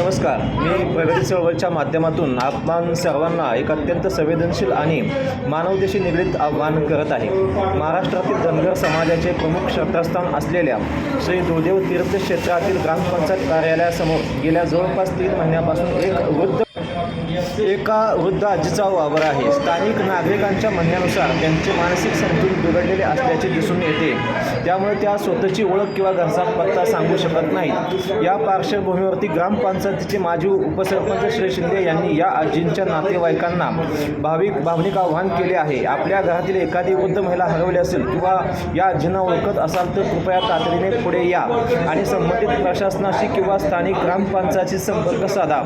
नमस्कार, मी प्रगती चळवळीच्या माध्यमातून आपण सर्वांना एक अत्यंत संवेदनशील आणि मानवतेशी निगडीत आवाहन करत आहे. महाराष्ट्रातील धनगर समाजाचे प्रमुख श्रद्धास्थान असलेल्या श्री दुर्दैव तीर्थ क्षेत्रातील ग्रामपंचायत कार्यालयासमोर गेल्या जवळपास 3 महिन्यापासून एका वृद्ध आजीचा वावर आहे. स्थानिक नागरिकांच्या म्हणण्यानुसार त्यांचे मानसिक संतुलन बिघडलेले असल्याचे दिसून येते. त्यामुळे त्या स्वतःची ओळख किंवा घरचा पत्ता सांगू शकत नाहीत. या पार्श्वभूमीवरती ग्रामपंचायतीचे माजी उपसरपंच श्री शिंदे यांनी या आजींच्या नातेवाईकांना भावनिक आवाहन केले आहे. आपल्या घरातील एखादी वृद्ध महिला हरवली असेल किंवा या आजींना ओळखत असाल तर कृपया तातडीने पुढे या आणि संबंधित प्रशासनाशी किंवा स्थानिक ग्रामपंचायतीशी संपर्क साधा.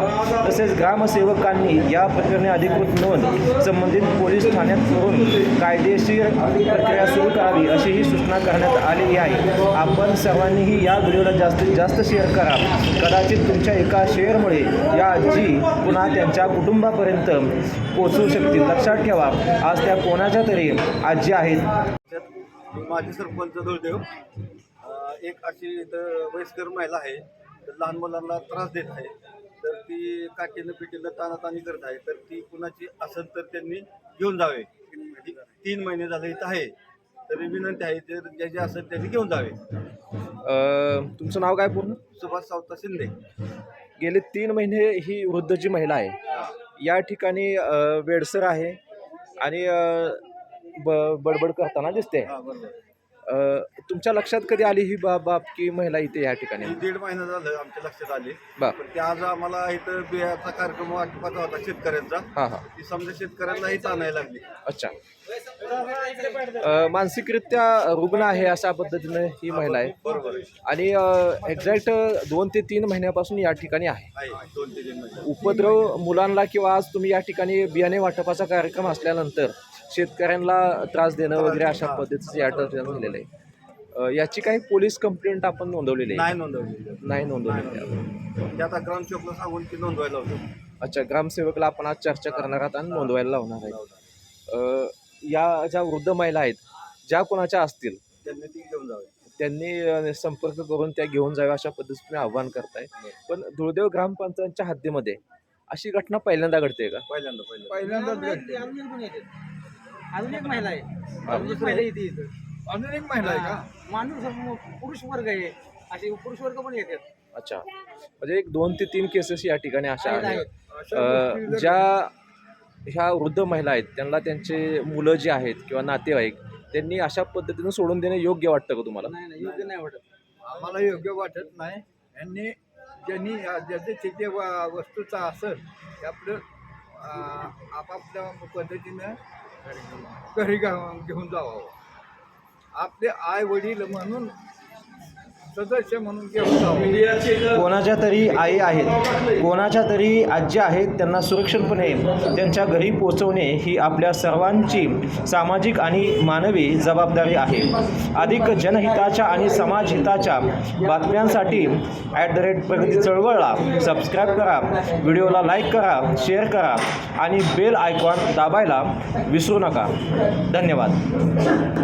तसेच ग्रामसेवकांनी या प्रकरणी अधिकृत नोंद संबंधित पोलीस ठाण्यात करून कायदेशीर प्रक्रिया सुरू करावी अशीही सूचना करण्यात आलेली आहे. आपण सर्वांनीही या व्हिडिओला जास्तीत जास्त शेअर करा. कदाचित तुमच्या एका शेअरमुळे या आजी पुन्हा त्यांच्या कुटुंबापर्यंत पोहोचू शकतील. लक्षात ठेवा, आज त्या कोणाच्या तरी आजी आहेत. माजी सरपंच दुर्दैव एक अशी वयस्कर महिला आहे, तर लहान मुलांना त्रास देत आहे. तर ती काठीनं पिठीनं तानातानी करत आहे. तर ती कुणाची असेल तर त्यांनी घेऊन जावे. 3 महिने झाले इथं आहे, तरी विनंती आहे जर ज्याचे असेल त्यांनी घेऊन जावे. तुमचं नाव काय पूर्ण? सुभाष सावता शिंदे. गेले 3 महिने ही वृद्ध जी महिला आहे या ठिकाणी वेडसर आहे आणि बडबड करताना दिसते. तुमच्या लक्षात कधी आली ही बाप की महिला इथे या ठिकाणी? 1.5 महिना झालं आमच्या लक्षात आले. पण ते आज आम्हाला इथं बियाचा कार्यक्रम वाटपाचा होता शेतकऱ्यांचा. ती समजा शेतकऱ्यांनाही आणायला लागली. अच्छा. मानसिकरित्या रुग्ण आहे अशा पद्धतीने ही महिला आहे. बरोबर. आणि एक्झॅक्ट 2 ते 3 महिन्यापासून या ठिकाणी आहे. 2 ते 3 महिने उपद्रव मुलांना किंवा आज तुम्ही या ठिकाणी बियाणे वाटपाचा कार्यक्रम असल्यानंतर शेतकऱ्यांना त्रास देणं वगैरे अशा पद्धतीचं या ठिकाणी झालेलं आहे. याची काही पोलीस कंप्लेंट आपण नोंदवलेली नाही नाही नोंदवलेली. ते आता ग्रामसेवकला सांगून ती नोंदवायला होतो. अच्छा, ग्रामसेवकला आपण आज चर्चा करणार आहात आणि नोंदवायला लावणार आहे. या ज्या वृद्ध महिला आहेत ज्या कोणाच्या असतील त्यांनी ती घेऊन जावे. त्यांनी संपर्क करून त्या घेऊन जाव्या अशा पद्धतीने आव्हान करताय. पण दुर्दैव ग्रामपंचायतच्या हद्दीमध्ये अशी घटना पहिल्यांदा घडते का? पहिल्यांदाच घडते. अजून एक महिला आहे. अजून एक महिला आहे का? माणूस पुरुष वर्ग आहे, असे पुरुष वर्ग पण येतात. अच्छा, म्हणजे एक 2 ते 3 केसेस या ठिकाणी अशा आहेत. ज्या ह्या वृद्ध महिला आहेत त्यांना त्यांचे मुलं जे आहेत किंवा नातेवाईक त्यांनी अशा पद्धतीने सोडून देणे योग्य वाटतं का तुम्हाला? नाही, योग्य नाही वाटत. आम्हाला योग्य वाटत नाही. यांनी ज्यांनी ज्याचे तिथे वस्तूचा असेल ते आपलं आपापल्या पद्धतीनं घरी घेऊन जावं. आपले आई वडील म्हणून सदस्य म्हणून घेऊन जावं. कोणाच्या तरी आई आहेत, कोणाच्या तरी आजी आहेत, त्यांना सुरक्षितपणे त्यांच्या घरी पोहोचवणे ही आपल्या सर्वांची सामाजिक आणि मानवी जबाबदारी आहे. अधिक जनहिताच्या आणि समाजहिताच्या बातम्यांसाठी @प्रगती चळवळला सबस्क्राईब करा, व्हिडिओला लाईक करा, शेअर करा आणि बेल आयकॉन दाबायला विसरू नका. धन्यवाद.